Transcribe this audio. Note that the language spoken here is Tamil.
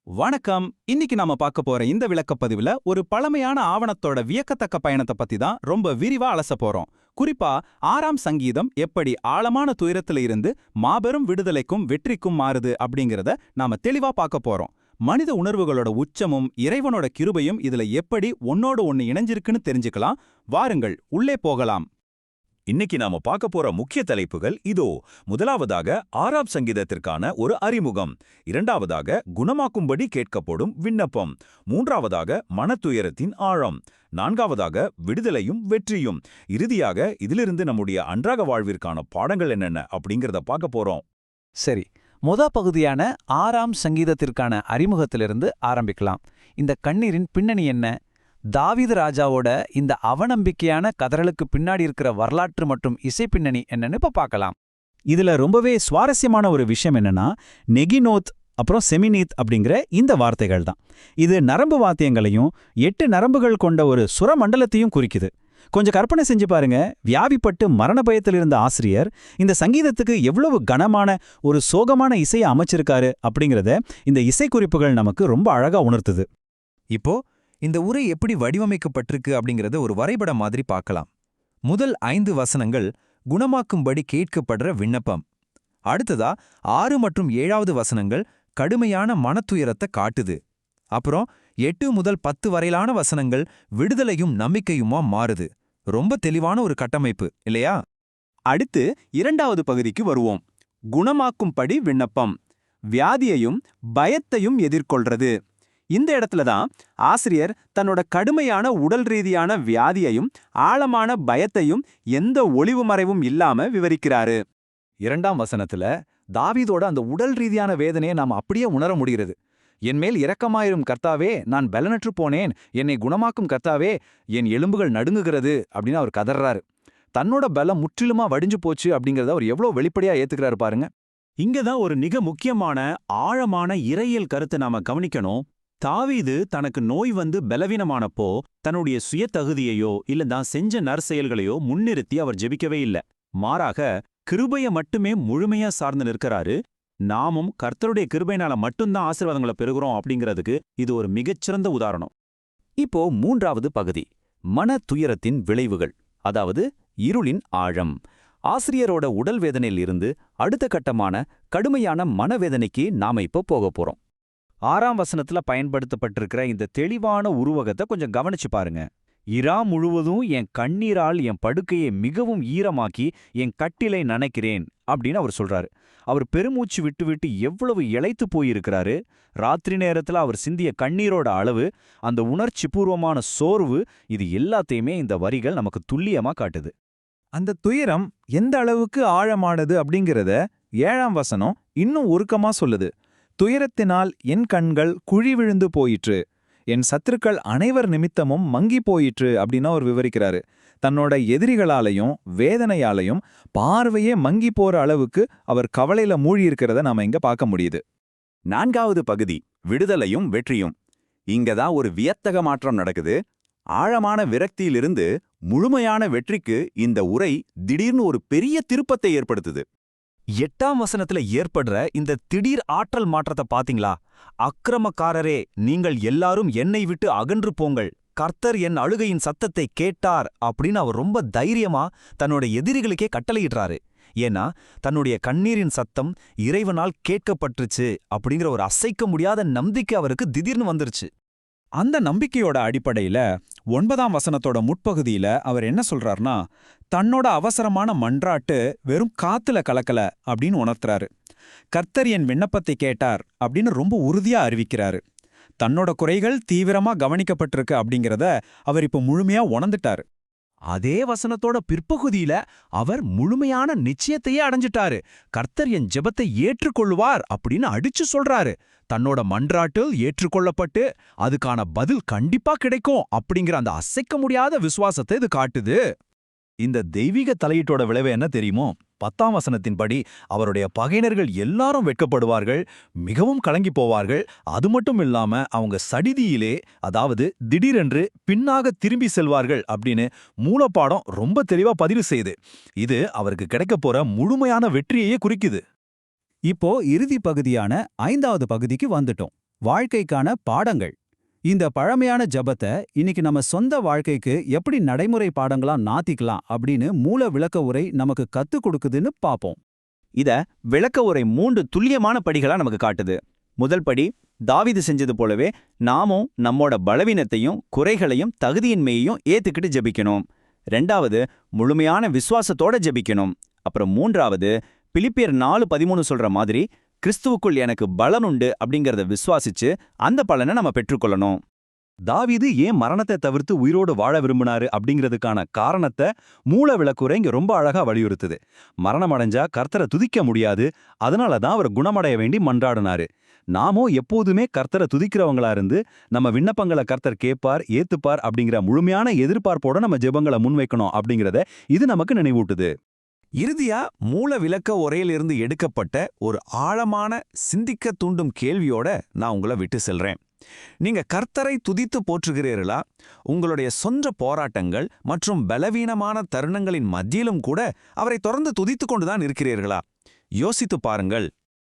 வணக்கம். இன்னைக்கு நாம பார்க்க போற இந்த விளக்கப்பதிவுல ஒரு பழமையான ஆவணத்தோட வியக்கத்தக்க பயணத்தை பத்தி தான் ரொம்ப விரிவா அலச போறோம். குறிப்பா 6ஆம் சங்கீதம் எப்படி ஆழமான துயரத்துல இருந்து மாபெரும் விடுதலைக்கும் வெற்றிக்கும் மாறுது அப்படிங்கறத நாம தெளிவா பார்க்க போறோம். மனித உணர்வுகளோட உச்சமும் இறைவனோட கிருபையும் இதுல எப்படி ஒன்னோடு ஒன்னு இணைஞ்சிருக்குன்னு தெரிஞ்சுக்கலாம். வாருங்கள், உள்ளே போகலாம். இன்னைக்கு நாம பார்க்க போற முக்கிய தலைப்புகள் இதோ. முதலாவதாக 6ஆம் சங்கீதத்திற்கான ஒரு அறிமுகம். இரண்டாவதாக குணமாக்கும்படி கேட்கப்படும் விண்ணப்பம். மூன்றாவதாக மனத்துயரத்தின் ஆழம். நான்காவதாக விடுதலையும் வெற்றியும். இறுதியாக இதிலிருந்து நம்முடைய அன்றாட வாழ்விற்கான பாடங்கள் என்னென்ன அப்படிங்கறத பார்க்க போறோம். சரி, பகுதியான 6ஆம் சங்கீதத்திற்கான அறிமுகத்திலிருந்து ஆரம்பிக்கலாம். இந்த கண்ணீரின் பின்னணி என்ன? தாவீது ராஜாவோட இந்த அவநம்பிக்கையான கதறலுக்கு பின்னாடி இருக்கிற வரலாற்று மற்றும் இசை பின்னணி என்னன்னு இப்ப பார்க்கலாம். இதுல ரொம்பவே சுவாரஸ்யமான ஒரு விஷயம் என்னன்னா, நெகினோத் அப்புறம் செமினீத் அப்படிங்கிற இந்த வார்த்தைகள் தான். இது நரம்பு வாத்தியங்களையும் 8 நரம்புகள் கொண்ட ஒரு சுரமண்டலத்தையும் குறிக்குது. கொஞ்சம் கற்பனை செஞ்சு பாருங்க, வியாதிப்பட்டு மரண பயத்தில் இருந்த ஆசிரியர் இந்த சங்கீதத்துக்கு எவ்வளவு கனமான ஒரு சோகமான இசையை அமைச்சிருக்காரு அப்படிங்கிறத இந்த இசைக்குறிப்புகள் நமக்கு ரொம்ப அழகா உணர்த்துது. இப்போ இந்த உரை எப்படி வடிவமைக்கப்பட்டிருக்கு அப்படிங்கறத ஒரு வரைபடம் மாதிரி பார்க்கலாம். முதல் 5 வசனங்கள் குணமாக்கும்படி கேட்கப்படுற விண்ணப்பம். அடுத்ததா 6 மற்றும் 7வது வசனங்கள் கடுமையான மனத்துயரத்தை காட்டுது. அப்புறம் 8 முதல் 10 வரையிலான வசனங்கள் விடுதலையும் நம்பிக்கையுமா மாறுது. ரொம்ப தெளிவான ஒரு கட்டமைப்பு இல்லையா? அடுத்து 2வது பகுதிக்கு வருவோம். குணமாக்கும்படி விண்ணப்பம். வியாதியையும் பயத்தையும் எதிர்கொள்றது. இந்த இடத்துல தான் ஆசிரியர் தன்னோட கடுமையான உடல் ரீதியான வியாதியையும் ஆழமான பயத்தையும் எந்த ஒளிவு மறைவும் இல்லாம விவரிக்கிறாரு. 2ஆம் வசனத்துல தாவீதோட அந்த உடல் ரீதியான வேதனையை நாம் அப்படியே உணர முடிகிறது. என்மேல் இரக்கமாயிரும் கர்த்தாவே, நான் பலனற்று போனேன், என்னை குணமாக்கும் கர்த்தாவே, என் எலும்புகள் நடுங்குகிறது அப்படின்னு அவர் கதறாரு. தன்னோட பலம் முற்றிலுமா வடிஞ்சு போச்சு அப்படிங்கறத அவர் எவ்வளவு வெளிப்படையா ஏத்துக்கிறாரு பாருங்க. இங்கதான் ஒரு மிக முக்கியமான ஆழமான இறையியல் கருத்தை நாம கவனிக்கணும். தாவீது தனக்கு நோய் வந்து பலவீனமானப்போ தன்னுடைய சுய தகுதியையோ இல்ல தான் செஞ்ச நற்செயல்களையோ முன்னிறுத்தி அவர் ஜெபிக்கவே இல்ல. மாறாக கிருபைய மட்டுமே முழுமையா சார்ந்து நிற்கிறாரு. நாமும் கர்த்தருடைய கிருபையினால மட்டும்தான் ஆசீர்வாதங்களை பெறுகிறோம் அப்படிங்கிறதுக்கு இது ஒரு மிகச்சிறந்த உதாரணம். இப்போ 3வது பகுதி, மன துயரத்தின் விளைவுகள், அதாவது இருளின் ஆழம். ஆசிரியரோட உடல் வேதனையில் இருந்து அடுத்த கட்டமான கடுமையான மனவேதனைக்கு நாம இப்போ போக போறோம். 6ஆம் வசனத்துல பயன்படுத்தப்பட்டிருக்கிற இந்த தெளிவான உருவகத்தை கொஞ்சம் கவனிச்சு பாருங்க. இரா முழுவதும் என் கண்ணீரால் என் படுக்கையை மிகவும் ஈரமாக்கி என் கட்டிலை நனைக்கிறேன் அப்படின்னு அவர் சொல்றாரு. அவர் பெருமூச்சு விட்டு விட்டு எவ்வளவு இளைத்து போயிருக்கிறாரு. ராத்திரி நேரத்துல அவர் சிந்திய கண்ணீரோட அளவு, அந்த உணர்ச்சி பூர்வமான சோர்வு, இது எல்லாத்தையுமே இந்த வரிகள் நமக்கு துல்லியமா காட்டுது. அந்த துயரம் எந்த அளவுக்கு ஆழமானது அப்படிங்கறத 7ஆம் வசனம் இன்னும் உருக்கமா சொல்லுது. துயரத்தினால் என் கண்கள் குழி விழுந்து போயிற்று, என் சத்துருக்கள் அனைவர் நிமித்தமும் மங்கி போயிற்று அப்படின்னு அவர் விவரிக்கிறாரு. தன்னோட எதிரிகளாலையும் வேதனையாலையும் பார்வையே மங்கி போற அளவுக்கு அவர் கவலையில மூழ்கியிருக்கிறத நாம இங்க பார்க்க முடியுது. 4வது பகுதி, விடுதலையும் வெற்றியும். இங்கதான் ஒரு வியத்தக மாற்றம் நடக்குது. ஆழமான விரக்தியிலிருந்து முழுமையான வெற்றிக்கு இந்த உரை திடீர்னு ஒரு பெரிய திருப்பத்தை ஏற்படுத்துது. 8ஆம் வசனத்துல ஏற்படுற இந்த திடீர் ஆற்றல் மாற்றத்தை பாத்தீங்களா? அக்கிரமக்காரரே, நீங்கள் எல்லாரும் என்னை விட்டு அகன்று போங்கள், கர்த்தர் என் அழுகையின் சத்தத்தை கேட்டார் அப்படின்னு அவர் ரொம்ப தைரியமா தன்னோட எதிரிகளுக்கே கட்டளையிடுறாரு. ஏன்னா தன்னுடைய கண்ணீரின் சத்தம் இறைவனால் கேட்கப்பட்டுருச்சு அப்படிங்கிற ஒரு அசைக்க முடியாத நம்பிக்கை அவருக்கு திடீர்னு வந்துருச்சு. அந்த நம்பிக்கையோட அடிப்படையில 9ஆம் வசனத்தோட முற்பகுதியில அவர் என்ன சொல்றாருன்னா, தன்னோட அவசரமான மன்றாட்டு வெறும் காத்துல கலக்கல அப்படின்னு உணர்த்துறாரு. கர்த்தர் என் விண்ணப்பத்தை கேட்டார் அப்படின்னு ரொம்ப உறுதியா அறிவிக்கிறாரு. தன்னோட குறைகள் தீவிரமா கவனிக்கப்பட்டிருக்கு அப்படிங்கிறத அவர் இப்ப முழுமையா உணர்ந்துட்டாரு. அதே வசனத்தோட பிற்பகுதியில அவர் முழுமையான நிச்சயத்தையே அடைஞ்சிட்டாரு. கர்த்தர் என் ஜெபத்தை ஏற்றுக்கொள்வார் அப்படின்னு அடிச்சு சொல்றாரு. தன்னோட மன்றாட்டில் ஏற்றுக்கொள்ளப்பட்டு அதுக்கான பதில் கண்டிப்பா கிடைக்கும் அப்படிங்கிற அந்த அசைக்க முடியாத விசுவாசத்தை இது காட்டுது. இந்த தெய்வீக தலையீட்டோட விளைவு என்ன தெரியுமோ? 10ஆம் வசனத்தின்படி அவருடைய பகைஞர்கள் எல்லாரும் வெட்கப்படுவார்கள், மிகவும் கலங்கி போவார்கள். அது மட்டும் இல்லாம அவங்க சடிதியிலே, அதாவது திடீரென்று பின்னாக திரும்பி செல்வார்கள் அப்படின்னு மூலப்பாடம் ரொம்ப தெளிவா பதிவு செய்யுது. இது அவருக்கு கிடைக்க போற முழுமையான வெற்றியையே குறிக்குது. இப்போ இறுதி பகுதியான 5வது பகுதிக்கு வந்துட்டோம். வாழ்க்கைக்கான பாடங்கள். இந்த பழமையான ஜெபத்தை இன்னைக்கு நம்ம சொந்த வாழ்க்கைக்கு எப்படி நடைமுறை பாடங்களா நாத்திக்கலாம் அப்படின்னு மூல விளக்க உரை நமக்கு கத்துக் கொடுக்குதுன்னு பாப்போம். இத விளக்க உரை 3 துல்லியமான படிகளா நமக்கு காட்டுது. முதல் படி, தாவீது செஞ்சது போலவே நாமும் நம்மோட பலவீனத்தையும் குறைகளையும் தகுதியின்மையையும் ஏத்துக்கிட்டு ஜெபிக்கணும். 2வது, முழுமையான விசுவாசத்தோட ஜெபிக்கணும். அப்புறம் 3வது, பிலிப்பியர் 4:13 சொல்ற மாதிரி கிறிஸ்துவுக்குள் எனக்கு பலனுண்டு அப்படிங்கறத விசுவாசிச்சு அந்த பலனை நம்ம பெற்றுக்கொள்ளணும். தாவீது ஏன் மரணத்தை தவிர்த்து உயிரோடு வாழ விரும்பினாரு அப்படிங்கிறதுக்கான காரணத்தை மூல விளக்குரை இங்க ரொம்ப அழகா வலியுறுத்துது. மரணம் அடைஞ்சா கர்த்தரை துதிக்க முடியாது, அதனால தான் அவர் குணமடைய வேண்டி மன்றாடினாரு. நாமோ எப்போதுமே கர்த்தரை துதிக்கிறவங்களா இருந்து நம்ம விண்ணப்பங்களை கர்த்தர் கேட்பார், ஏத்துப்பார் அப்படிங்கிற முழுமையான எதிர்பார்ப்போட நம்ம ஜெபங்களை முன்வைக்கணும் அப்படிங்கிறத இது நமக்கு நினைவூட்டுது. இறுதியா மூல விளக்க உரையிலிருந்து எடுக்கப்பட்ட ஒரு ஆழமான சிந்திக்க தூண்டும் கேள்வியோட நான் உங்களை விட்டு செல்றேன். நீங்க கர்த்தரை துதித்து போற்றுகிறீர்களா? உங்களுடைய சொந்த போராட்டங்கள் மற்றும் பலவீனமான தருணங்களின் மத்தியிலும் கூட அவரை தொடர்ந்து துதித்து கொண்டுதான் இருக்கிறீர்களா? யோசித்து பாருங்கள்.